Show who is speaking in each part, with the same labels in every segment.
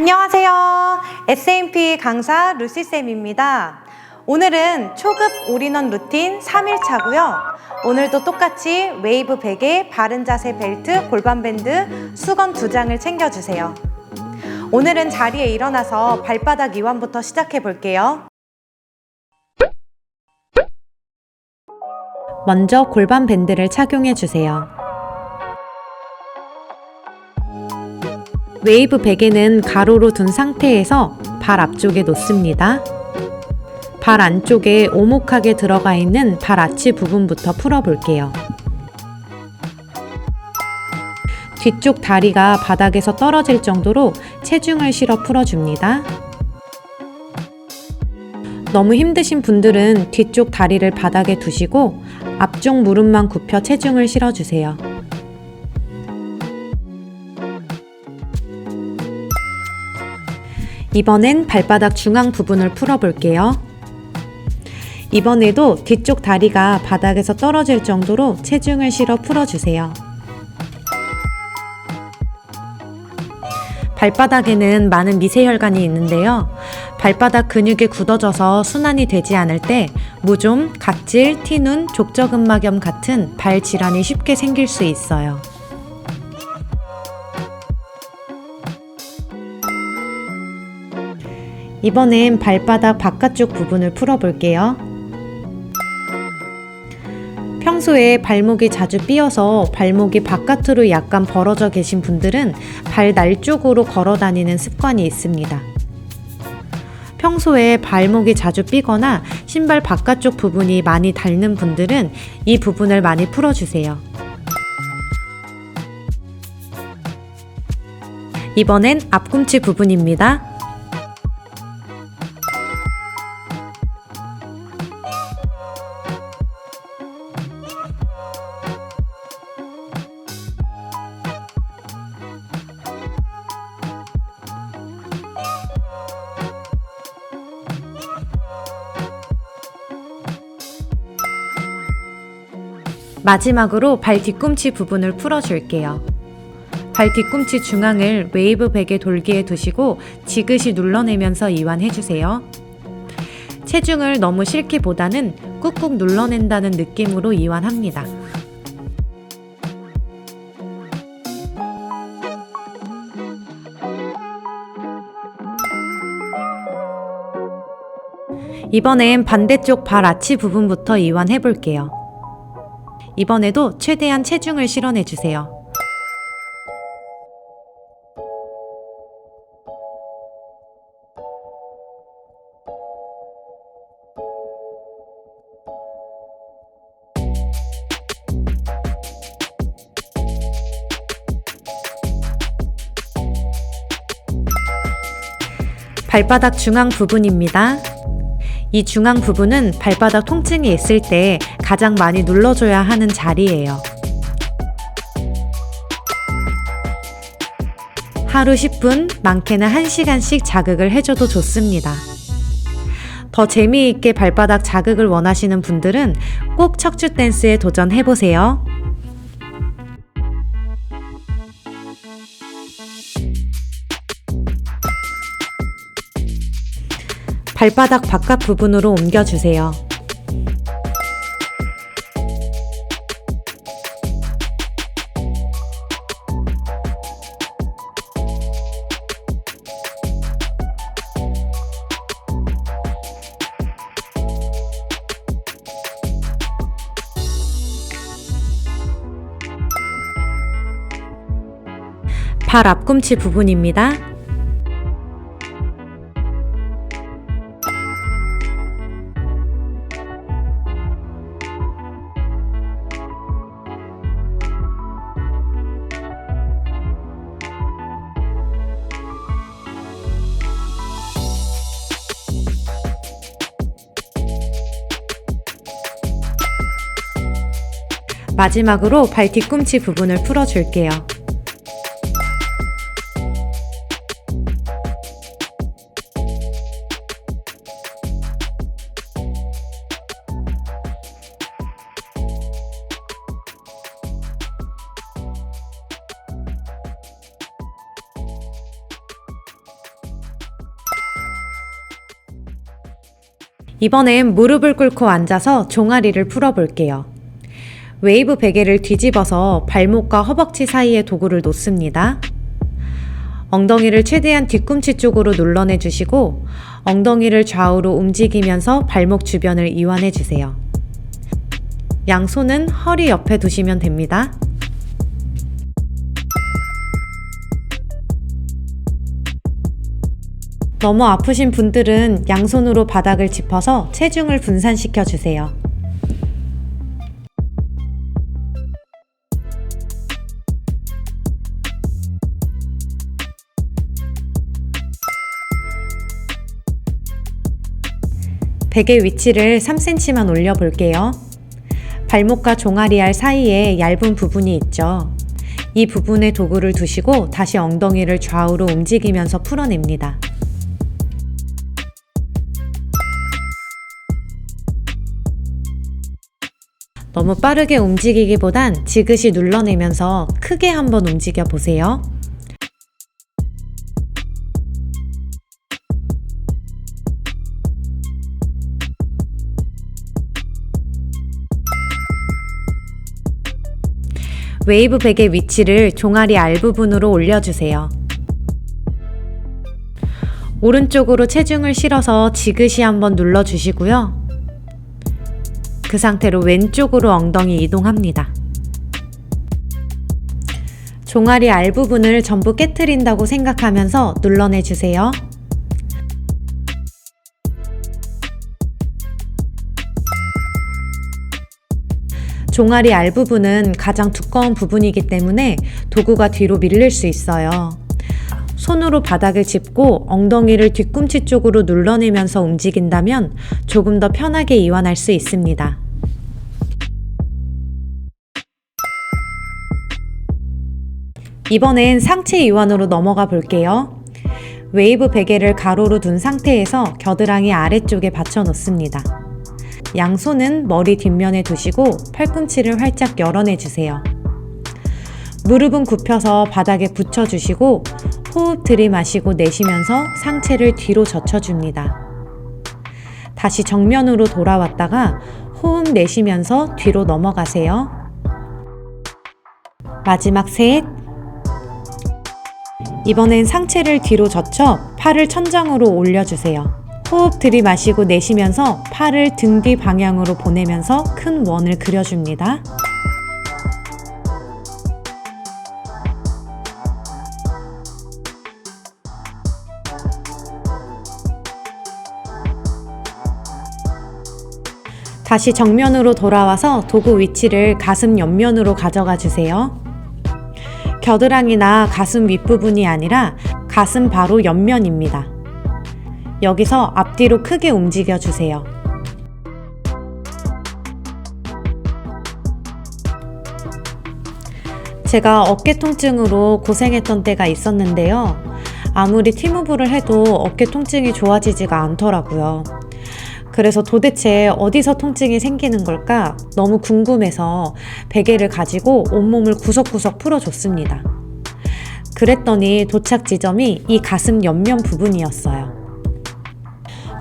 Speaker 1: 안녕하세요. SMP 강사 루시쌤입니다. 오늘은 초급 올인원 루틴 3일차고요. 오늘도 똑같이 웨이브 베개, 바른 자세 벨트, 골반 밴드, 수건 2장을 챙겨주세요. 오늘은 자리에 일어나서 발바닥 이완부터 시작해 볼게요. 먼저 골반 밴드를 착용해 주세요. 웨이브 베개는 가로로 둔 상태에서 발 앞쪽에 놓습니다. 발 안쪽에 오목하게 들어가 있는 발 아치 부분부터 풀어볼게요. 뒤쪽 다리가 바닥에서 떨어질 정도로 체중을 실어 풀어줍니다. 너무 힘드신 분들은 뒤쪽 다리를 바닥에 두시고 앞쪽 무릎만 굽혀 체중을 실어주세요. 이번엔 발바닥 중앙 부분을 풀어볼게요. 이번에도 뒤쪽 다리가 바닥에서 떨어질 정도로 체중을 실어 풀어주세요. 발바닥에는 많은 미세혈관이 있는데요. 발바닥 근육이 굳어져서 순환이 되지 않을 때 무좀, 각질, 티눈, 족저근막염 같은 발 질환이 쉽게 생길 수 있어요. 이번엔 발바닥 바깥쪽 부분을 풀어볼게요. 평소에 발목이 자주 삐어서 발목이 바깥으로 약간 벌어져 계신 분들은 발 날 쪽으로 걸어 다니는 습관이 있습니다. 평소에 발목이 자주 삐거나 신발 바깥쪽 부분이 많이 닳는 분들은 이 부분을 많이 풀어주세요. 이번엔 앞꿈치 부분입니다. 마지막으로 발 뒤꿈치 부분을 풀어줄게요. 발 뒤꿈치 중앙을 웨이브 베개 돌기에 두시고 지그시 눌러내면서 이완해주세요. 체중을 너무 실기보다는 꾹꾹 눌러낸다는 느낌으로 이완합니다. 이번엔 반대쪽 발 아치 부분부터 이완해볼게요. 이번에도 최대한 체중을 실어내주세요. 발바닥 중앙 부분입니다. 이 중앙 부분은 발바닥 통증이 있을 때 가장 많이 눌러줘야 하는 자리예요. 하루 10분, 많게는 1시간씩 자극을 해줘도 좋습니다. 더 재미있게 발바닥 자극을 원하시는 분들은 꼭 척추 댄스에 도전해보세요. 발바닥 바깥 부분으로 옮겨주세요. 발 앞꿈치 부분입니다. 마지막으로 발 뒤꿈치 부분을 풀어줄게요. 이번엔 무릎을 꿇고 앉아서 종아리를 풀어볼게요. 웨이브 베개를 뒤집어서 발목과 허벅지 사이에 도구를 놓습니다. 엉덩이를 최대한 뒤꿈치 쪽으로 눌러내 주시고 엉덩이를 좌우로 움직이면서 발목 주변을 이완해 주세요. 양손은 허리 옆에 두시면 됩니다. 너무 아프신 분들은 양손으로 바닥을 짚어서 체중을 분산시켜 주세요. 베개 위치를 3cm만 올려 볼게요. 발목과 종아리알 사이에 얇은 부분이 있죠. 이 부분에 도구를 두시고 다시 엉덩이를 좌우로 움직이면서 풀어냅니다. 너무 빠르게 움직이기보단 지그시 눌러내면서 크게 한번 움직여 보세요. 웨이브 베개 위치를 종아리 알 부분으로 올려주세요. 오른쪽으로 체중을 실어서 지그시 한번 눌러주시고요. 그 상태로 왼쪽으로 엉덩이 이동합니다. 종아리 알 부분을 전부 깨트린다고 생각하면서 눌러내주세요. 종아리 알 부분은 가장 두꺼운 부분이기 때문에 도구가 뒤로 밀릴 수 있어요. 손으로 바닥을 짚고 엉덩이를 뒤꿈치 쪽으로 눌러내면서 움직인다면 조금 더 편하게 이완할 수 있습니다. 이번엔 상체 이완으로 넘어가 볼게요. 웨이브 베개를 가로로 둔 상태에서 겨드랑이 아래쪽에 받쳐 놓습니다. 양손은 머리 뒷면에 두시고 팔꿈치를 활짝 열어내 주세요. 무릎은 굽혀서 바닥에 붙여주시고 호흡 들이마시고 내쉬면서 상체를 뒤로 젖혀줍니다. 다시 정면으로 돌아왔다가 호흡 내쉬면서 뒤로 넘어가세요. 마지막 셋. 이번엔 상체를 뒤로 젖혀 팔을 천장으로 올려주세요. 호흡 들이마시고 내쉬면서 팔을 등 뒤 방향으로 보내면서 큰 원을 그려줍니다. 다시 정면으로 돌아와서 도구 위치를 가슴 옆면으로 가져가 주세요. 겨드랑이나 가슴 윗부분이 아니라 가슴 바로 옆면입니다. 여기서 앞뒤로 크게 움직여 주세요. 제가 어깨 통증으로 고생했던 때가 있었는데요. 아무리 티무브를 해도 어깨 통증이 좋아지지가 않더라고요. 그래서 도대체 어디서 통증이 생기는 걸까 너무 궁금해서 베개를 가지고 온몸을 구석구석 풀어줬습니다. 그랬더니 도착 지점이 이 가슴 옆면 부분이었어요.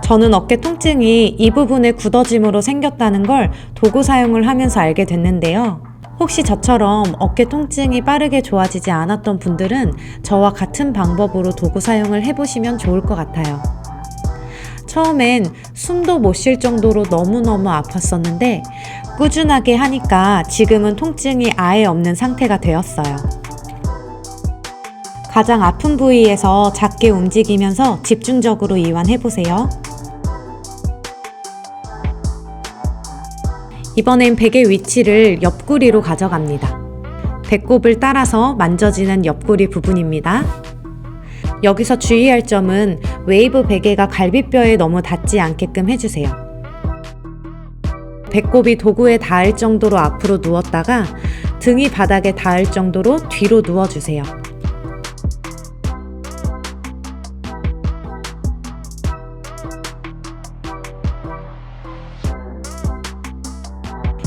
Speaker 1: 저는 어깨 통증이 이 부분의 굳어짐으로 생겼다는 걸 도구 사용을 하면서 알게 됐는데요. 혹시 저처럼 어깨 통증이 빠르게 좋아지지 않았던 분들은 저와 같은 방법으로 도구 사용을 해보시면 좋을 것 같아요. 처음엔 숨도 못 쉴 정도로 너무너무 아팠었는데 꾸준하게 하니까 지금은 통증이 아예 없는 상태가 되었어요. 가장 아픈 부위에서 작게 움직이면서 집중적으로 이완해보세요. 이번엔 베개 위치를 옆구리로 가져갑니다. 배꼽을 따라서 만져지는 옆구리 부분입니다. 여기서 주의할 점은 웨이브 베개가 갈비뼈에 너무 닿지 않게끔 해주세요. 배꼽이 도구에 닿을 정도로 앞으로 누웠다가 등이 바닥에 닿을 정도로 뒤로 누워주세요.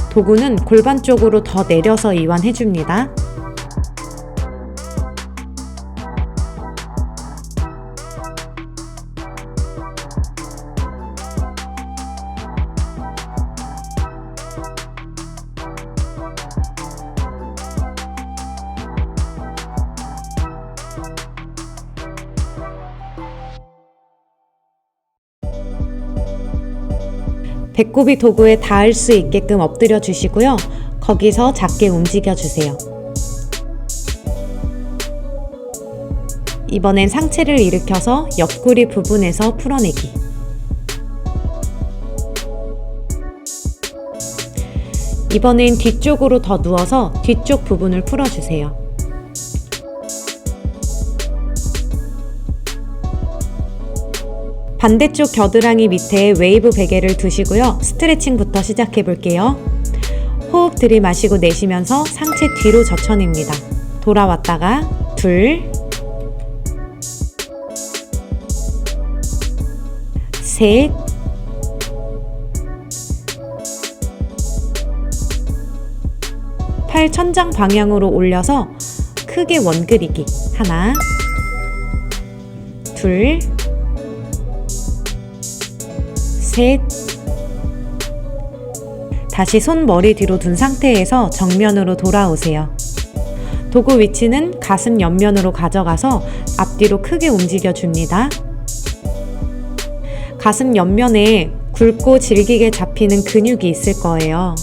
Speaker 1: 도구는 골반 쪽으로 더 내려서 이완해줍니다. 배꼽이 도구에 닿을 수 있게끔 엎드려 주시고요. 거기서 작게 움직여 주세요. 이번엔 상체를 일으켜서 옆구리 부분에서 풀어내기. 이번엔 뒤쪽으로 더 누워서 뒤쪽 부분을 풀어주세요. 반대쪽 겨드랑이 밑에 웨이브 베개를 두시고요. 스트레칭부터 시작해 볼게요. 호흡 들이마시고 내쉬면서 상체 뒤로 젖혀냅니다. 돌아왔다가 둘, 셋, 팔 천장 방향으로 올려서 크게 원그리기. 하나, 둘, 셋. 다시 손 머리 뒤로 둔 상태에서 정면으로 돌아오세요. 도구 위치는 가슴 옆면으로 가져가서 앞뒤로 크게 움직여 줍니다. 가슴 옆면에 굵고 질기게 잡히는 근육이 있을 거예요.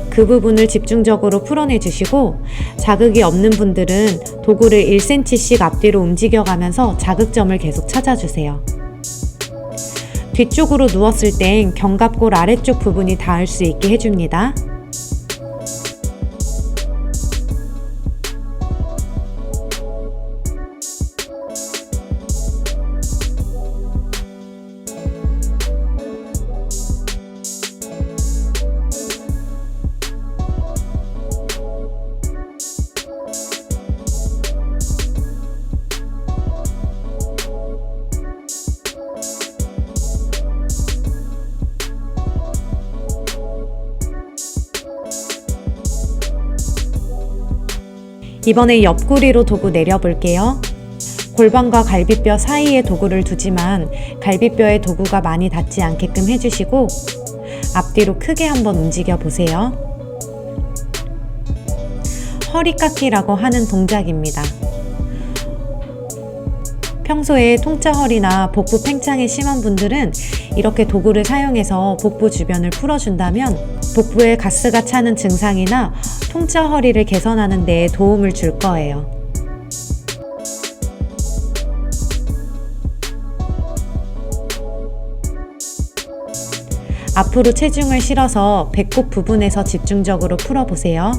Speaker 1: 그 부분을 집중적으로 풀어내 주시고, 자극이 없는 분들은 도구를 1cm씩 앞뒤로 움직여가면서 자극점을 계속 찾아주세요. 뒤쪽으로 누웠을 땐 견갑골 아래쪽 부분이 닿을 수 있게 해줍니다. 이번에 옆구리로 도구 내려볼게요. 골반과 갈비뼈 사이에 도구를 두지만 갈비뼈에 도구가 많이 닿지 않게끔 해주시고, 앞뒤로 크게 한번 움직여 보세요. 허리 깎기라고 하는 동작입니다. 평소에 통짜 허리나 복부 팽창이 심한 분들은 이렇게 도구를 사용해서 복부 주변을 풀어준다면 복부에 가스가 차는 증상이나 통짜 허리를 개선하는 데 도움을 줄 거예요. 앞으로 체중을 실어서 배꼽 부분에서 집중적으로 풀어보세요.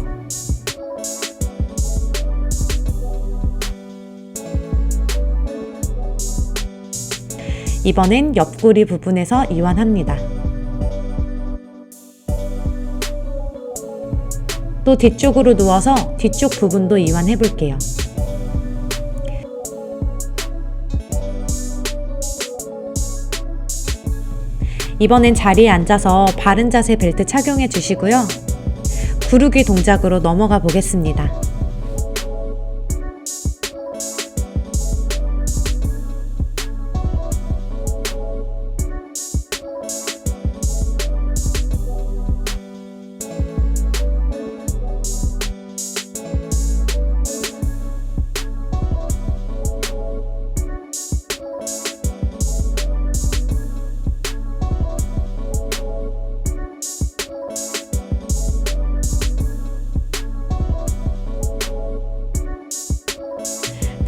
Speaker 1: 이번엔 옆구리 부분에서 이완합니다. 또 뒤쪽으로 누워서 뒤쪽 부분도 이완해 볼게요. 이번엔 자리에 앉아서 바른 자세 벨트 착용해 주시고요. 구르기 동작으로 넘어가 보겠습니다.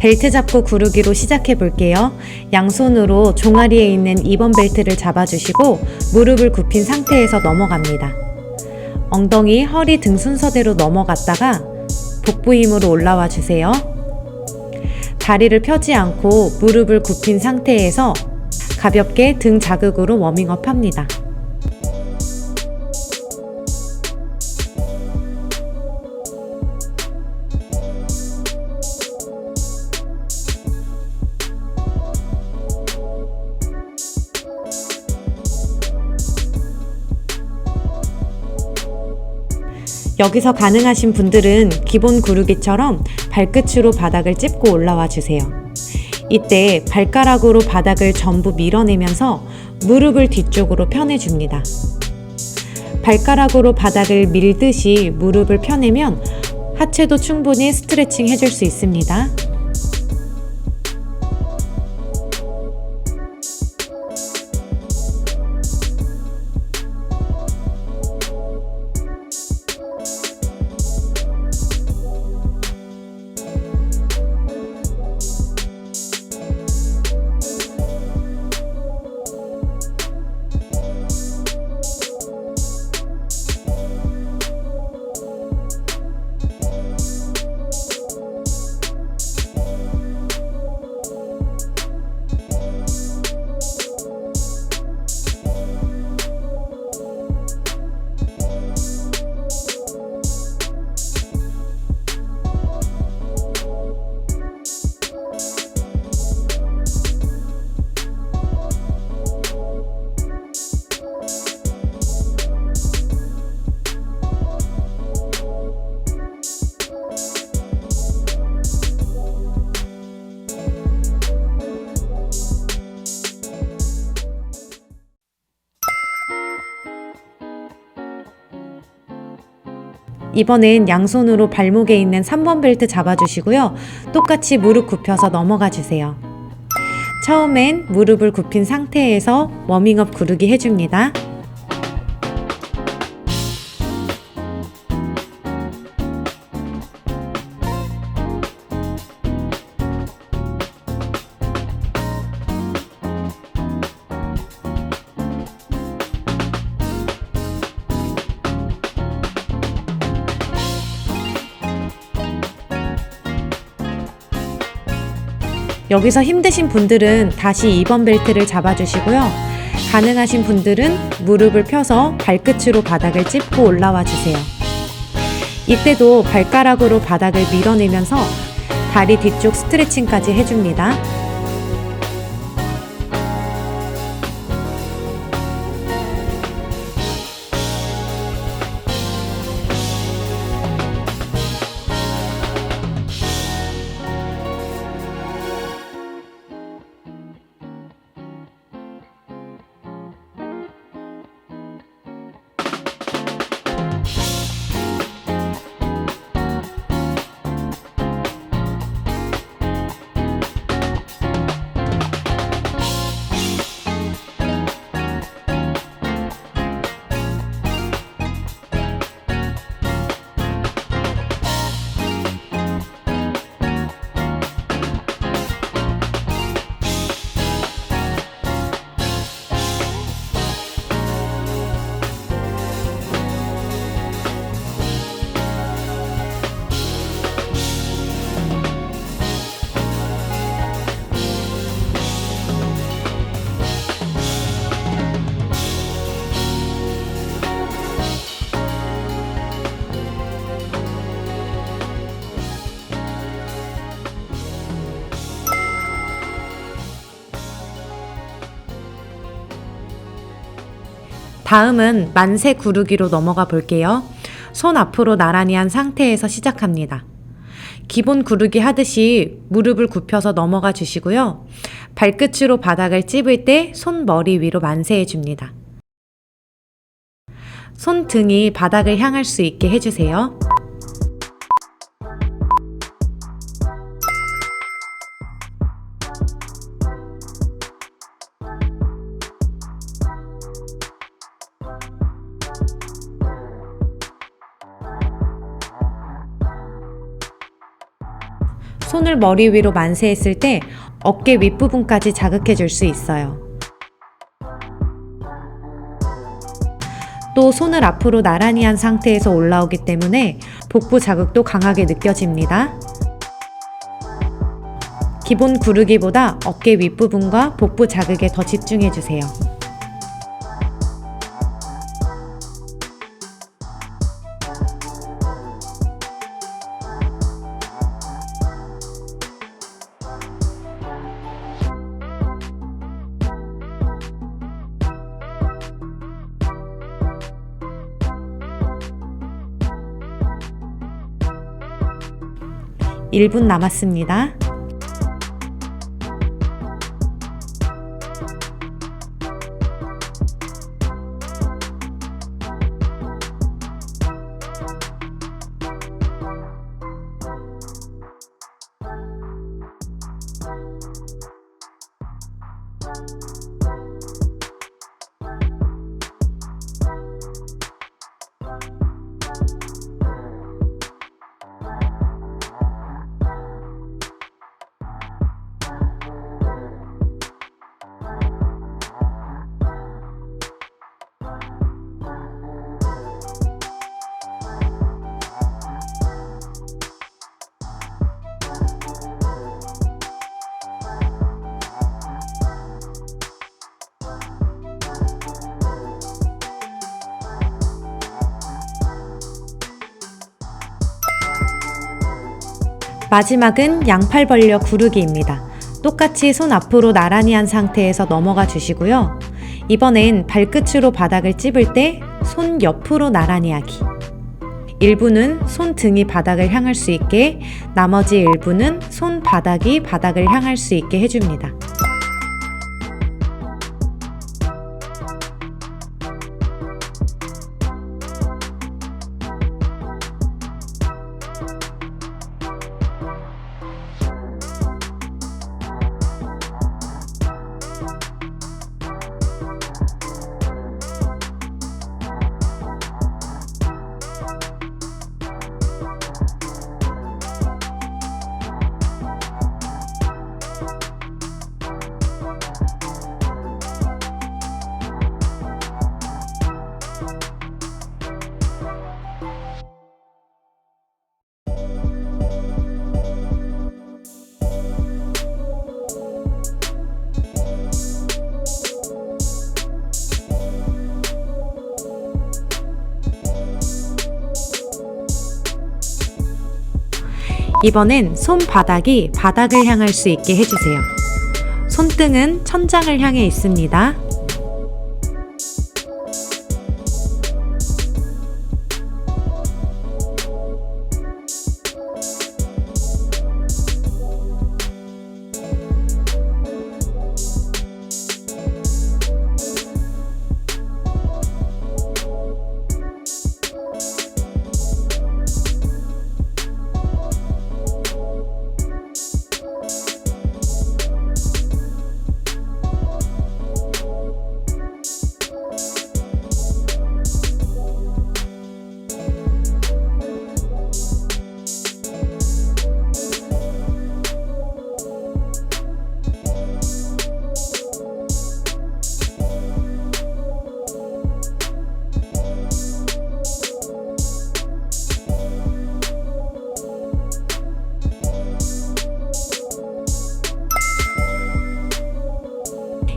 Speaker 1: 벨트 잡고 구르기로 시작해 볼게요. 양손으로 종아리에 있는 2번 벨트를 잡아주시고 무릎을 굽힌 상태에서 넘어갑니다. 엉덩이, 허리 등 순서대로 넘어갔다가 복부 힘으로 올라와 주세요. 다리를 펴지 않고 무릎을 굽힌 상태에서 가볍게 등 자극으로 워밍업 합니다. 여기서 가능하신 분들은 기본 구르기처럼 발끝으로 바닥을 찝고 올라와 주세요. 이때 발가락으로 바닥을 전부 밀어내면서 무릎을 뒤쪽으로 펴내줍니다. 발가락으로 바닥을 밀듯이 무릎을 펴내면 하체도 충분히 스트레칭 해줄 수 있습니다. 이번엔 양손으로 발목에 있는 3번 벨트 잡아주시고요. 똑같이 무릎 굽혀서 넘어가 주세요. 처음엔 무릎을 굽힌 상태에서 워밍업 구르기 해줍니다. 여기서 힘드신 분들은 다시 2번 벨트를 잡아주시고요. 가능하신 분들은 무릎을 펴서 발끝으로 바닥을 찝고 올라와 주세요. 이때도 발가락으로 바닥을 밀어내면서 다리 뒤쪽 스트레칭까지 해줍니다. 다음은 만세 구르기로 넘어가 볼게요. 손 앞으로 나란히 한 상태에서 시작합니다. 기본 구르기 하듯이 무릎을 굽혀서 넘어가 주시고요. 발끝으로 바닥을 찝을 때 손 머리 위로 만세해 줍니다. 손등이 바닥을 향할 수 있게 해주세요. 손을 머리 위로 만세했을 때 어깨 윗부분까지 자극해 줄 수 있어요. 또 손을 앞으로 나란히 한 상태에서 올라오기 때문에 복부 자극도 강하게 느껴집니다. 기본 구르기보다 어깨 윗부분과 복부 자극에 더 집중해 주세요. (1분) 남았습니다. 마지막은 양팔 벌려 구르기입니다. 똑같이 손 앞으로 나란히 한 상태에서 넘어가 주시고요. 이번엔 발끝으로 바닥을 찝을 때 손 옆으로 나란히 하기. 일부는 손 등이 바닥을 향할 수 있게, 나머지 일부는 손 바닥이 바닥을 향할 수 있게 해줍니다. 이번엔 손바닥이 바닥을 향할 수 있게 해주세요. 손등은 천장을 향해 있습니다.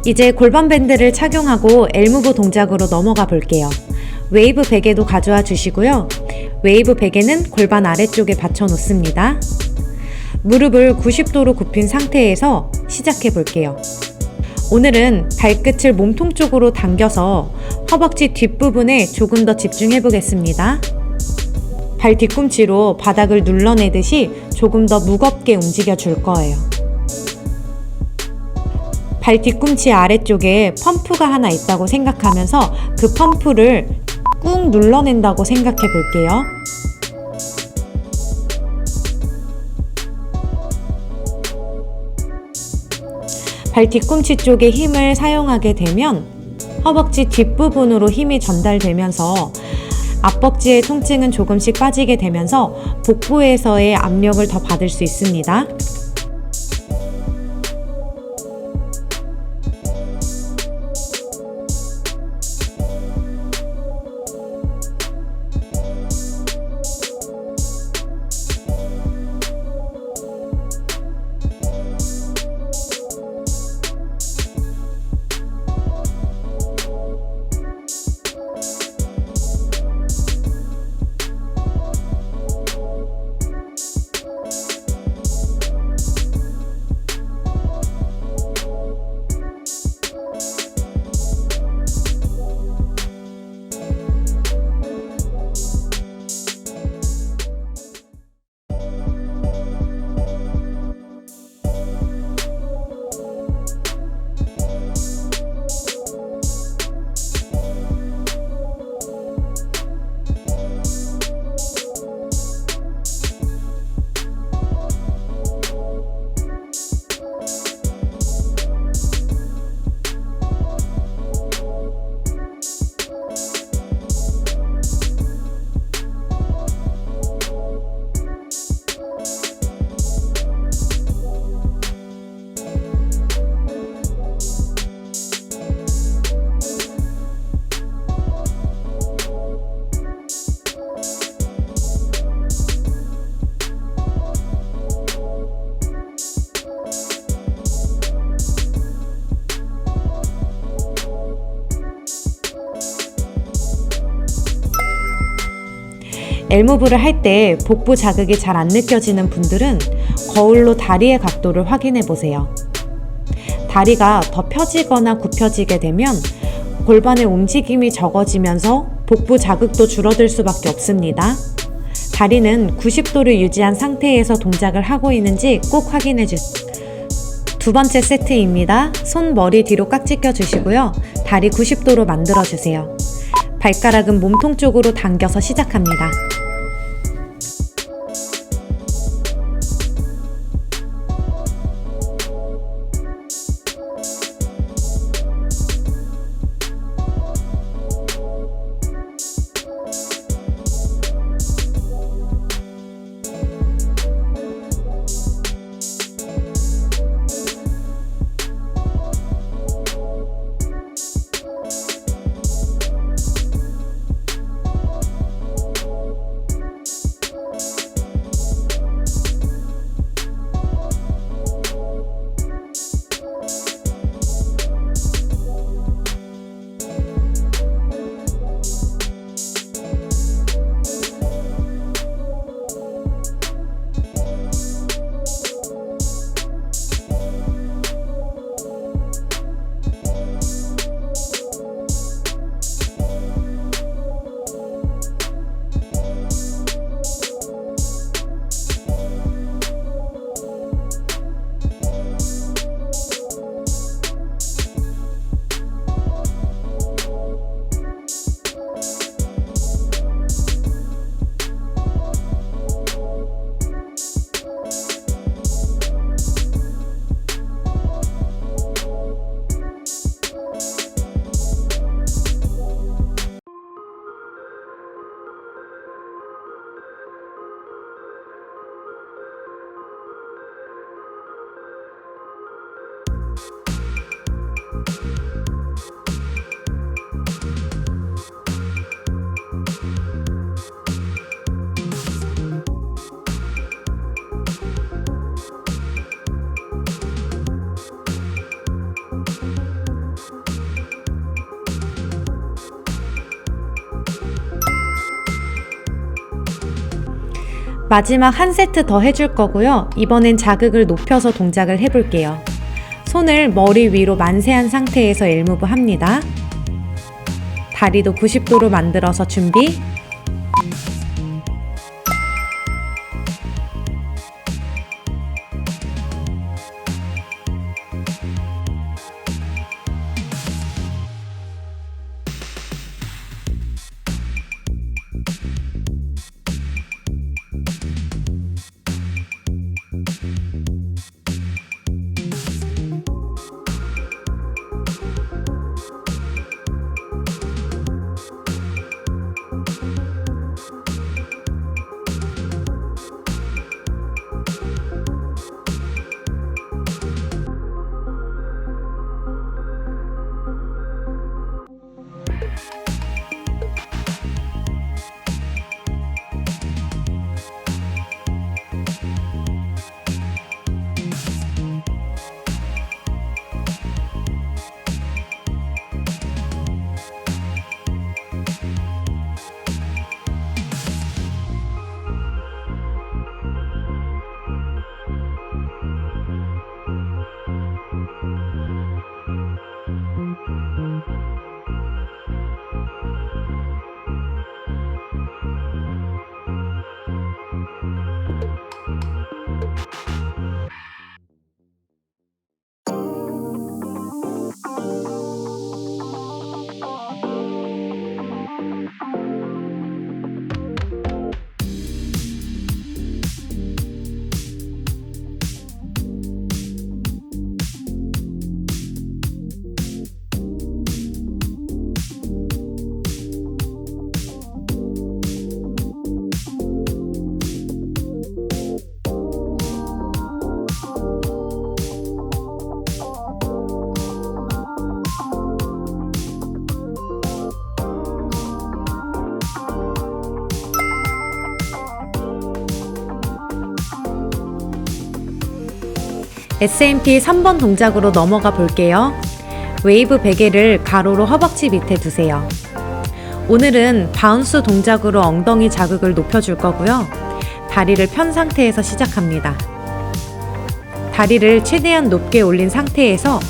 Speaker 1: 이제 골반 밴드를 착용하고 엘무브 동작으로 넘어가 볼게요. 웨이브 베개도 가져와 주시고요. 웨이브 베개는 골반 아래쪽에 받쳐 놓습니다. 무릎을 90도로 굽힌 상태에서 시작해 볼게요. 오늘은 발끝을 몸통 쪽으로 당겨서 허벅지 뒷부분에 조금 더 집중해 보겠습니다. 발 뒤꿈치로 바닥을 눌러내듯이 조금 더 무겁게 움직여 줄 거예요. 발 뒤꿈치 아래쪽에 펌프가 하나 있다고 생각하면서 그 펌프를 꾹 눌러낸다고 생각해 볼게요. 발 뒤꿈치 쪽에 힘을 사용하게 되면 허벅지 뒷부분으로 힘이 전달되면서 앞벅지의 통증은 조금씩 빠지게 되면서 복부에서의 압력을 더 받을 수 있습니다. 엘무브를 할 때 복부 자극이 잘 안 느껴지는 분들은 거울로 다리의 각도를 확인해 보세요. 다리가 더 펴지거나 굽혀지게 되면 골반의 움직임이 적어지면서 복부 자극도 줄어들 수밖에 없습니다. 다리는 90도를 유지한 상태에서 동작을 하고 있는지 꼭 확인해 주세요. 두 번째 세트입니다. 손 머리 뒤로 깍지 껴주시고요. 다리 90도로 만들어주세요. 발가락은 몸통 쪽으로 당겨서 시작합니다. 마지막 한 세트 더 해줄 거고요. 이번엔 자극을 높여서 동작을 해볼게요. 손을 머리 위로 만세한 상태에서 엘무브 합니다. 다리도 90도로 만들어서 준비. SMP 3번 동작으로 넘어가 볼게요. 웨이브 베개를 가로로 허벅지 밑에 두세요. 오늘은 바운스 동작으로 엉덩이 자극을 높여줄 거고요. 다리를 편 상태에서 시작합니다. 다리를 최대한 높게 올린 상태에서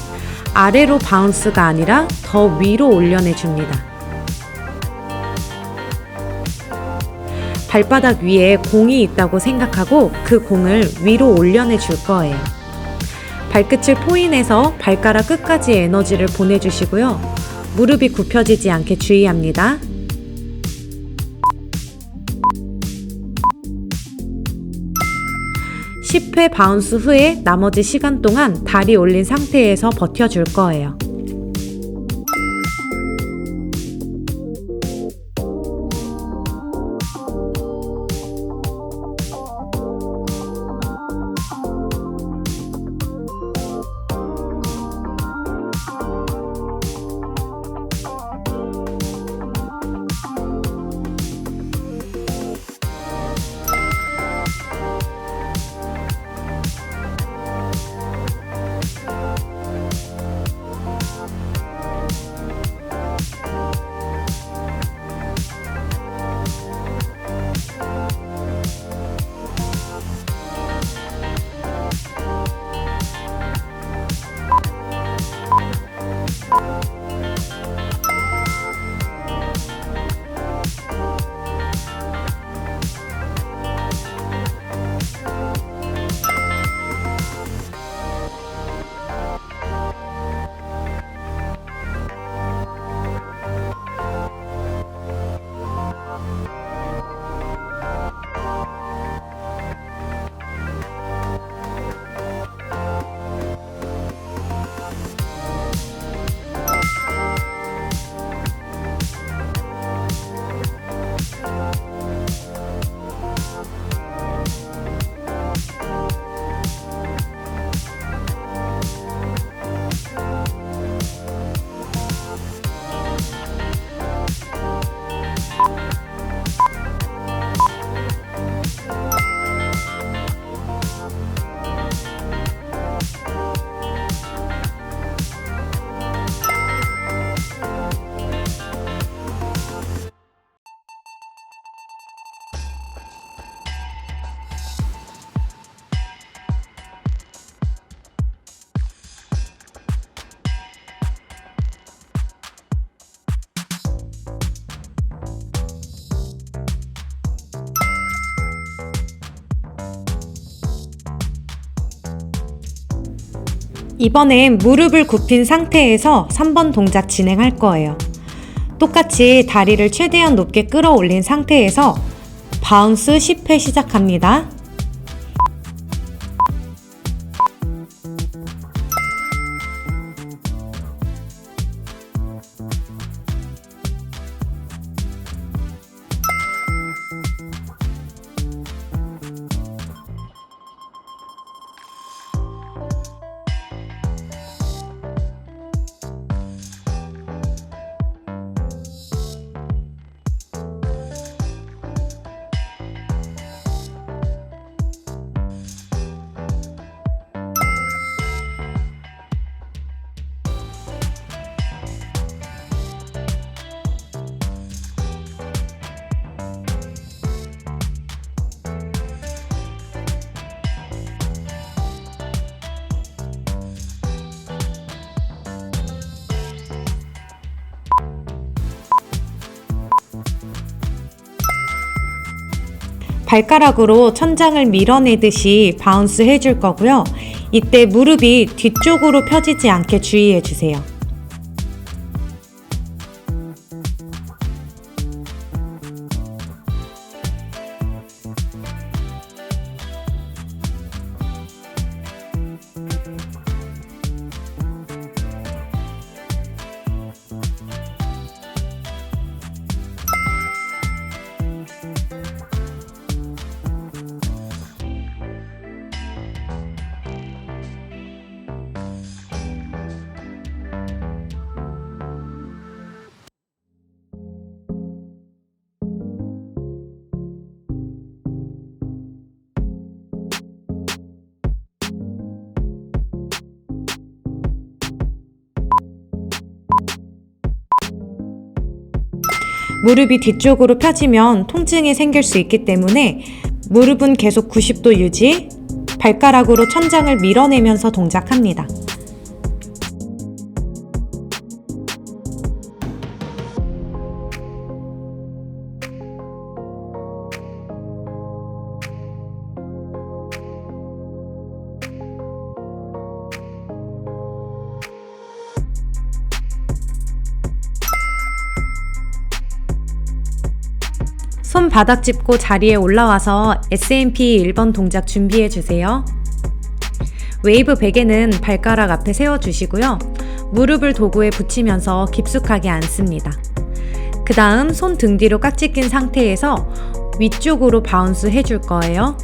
Speaker 1: 아래로 바운스가 아니라 더 위로 올려내줍니다. 발바닥 위에 공이 있다고 생각하고 그 공을 위로 올려내줄 거예요. 발끝을 포인해서 발가락 끝까지 에너지를 보내주시고요. 무릎이 굽혀지지 않게 주의합니다. (10회) 바운스 후에 나머지 시간 동안 다리 올린 상태에서 버텨줄 거예요. 이번엔 무릎을 굽힌 상태에서 3번 동작 진행할 거예요. 똑같이 다리를 최대한 높게 끌어올린 상태에서 바운스 10회 시작합니다. 발가락으로 천장을 밀어내듯이 바운스 해줄 거고요. 이때 무릎이 뒤쪽으로 펴지지 않게 주의해 주세요. 무릎이 뒤쪽으로 펴지면 통증이 생길 수 있기 때문에 무릎은 계속 90도 유지, 발가락으로 천장을 밀어내면서 동작합니다. 손 바닥 짚고 자리에 올라와서 S&P 1번 동작 준비해 주세요. 웨이브 베개는 발가락 앞에 세워주시고요. 무릎을 도구에 붙이면서 깊숙하게 앉습니다. 그 다음 손 등 뒤로 깍지 낀 상태에서 위쪽으로 바운스 해줄 거예요.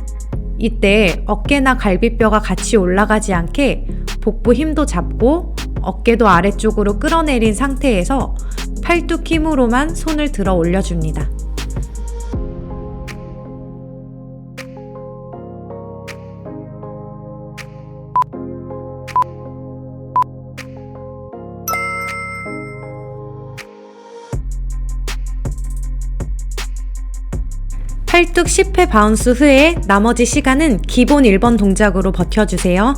Speaker 1: 이때 어깨나 갈비뼈가 같이 올라가지 않게 복부 힘도 잡고 어깨도 아래쪽으로 끌어내린 상태에서 팔뚝 힘으로만 손을 들어 올려줍니다. 팔뚝 10회 바운스 후에 나머지 시간은 기본 1번 동작으로 버텨주세요.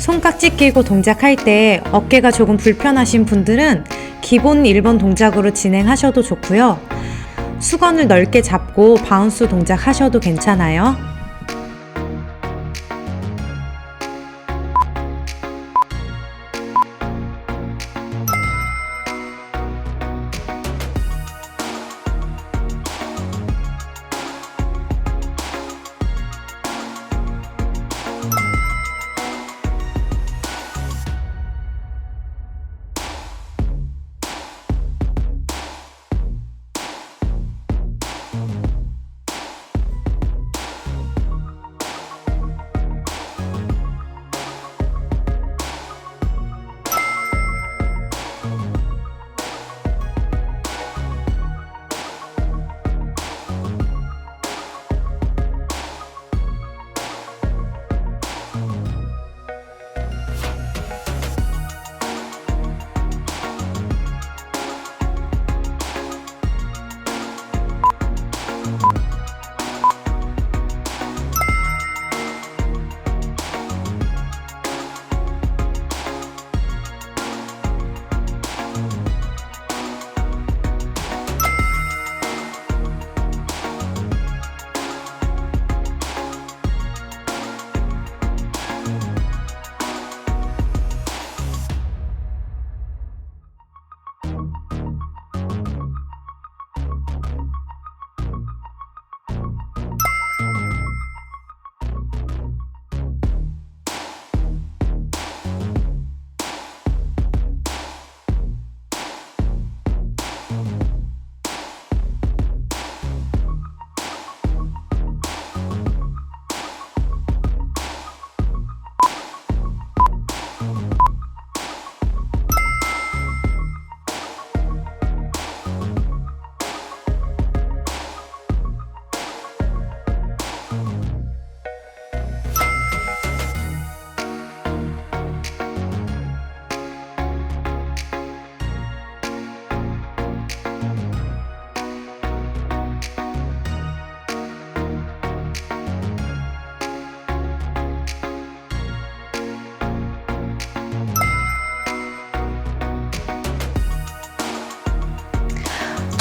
Speaker 1: 손깍지 끼고 동작할 때 어깨가 조금 불편하신 분들은 기본 1번 동작으로 진행하셔도 좋고요. 수건을 넓게 잡고 바운스 동작 하셔도 괜찮아요.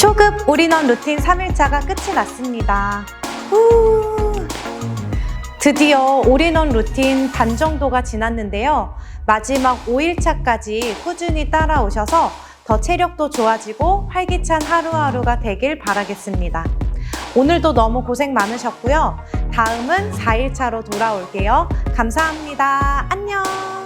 Speaker 1: 초급 올인원 루틴 3일차가 끝이 났습니다. 후. 드디어 올인원 루틴 반 정도가 지났는데요. 마지막 5일차까지 꾸준히 따라오셔서 더 체력도 좋아지고 활기찬 하루하루가 되길 바라겠습니다. 오늘도 너무 고생 많으셨고요. 다음은 4일차로 돌아올게요. 감사합니다. 안녕!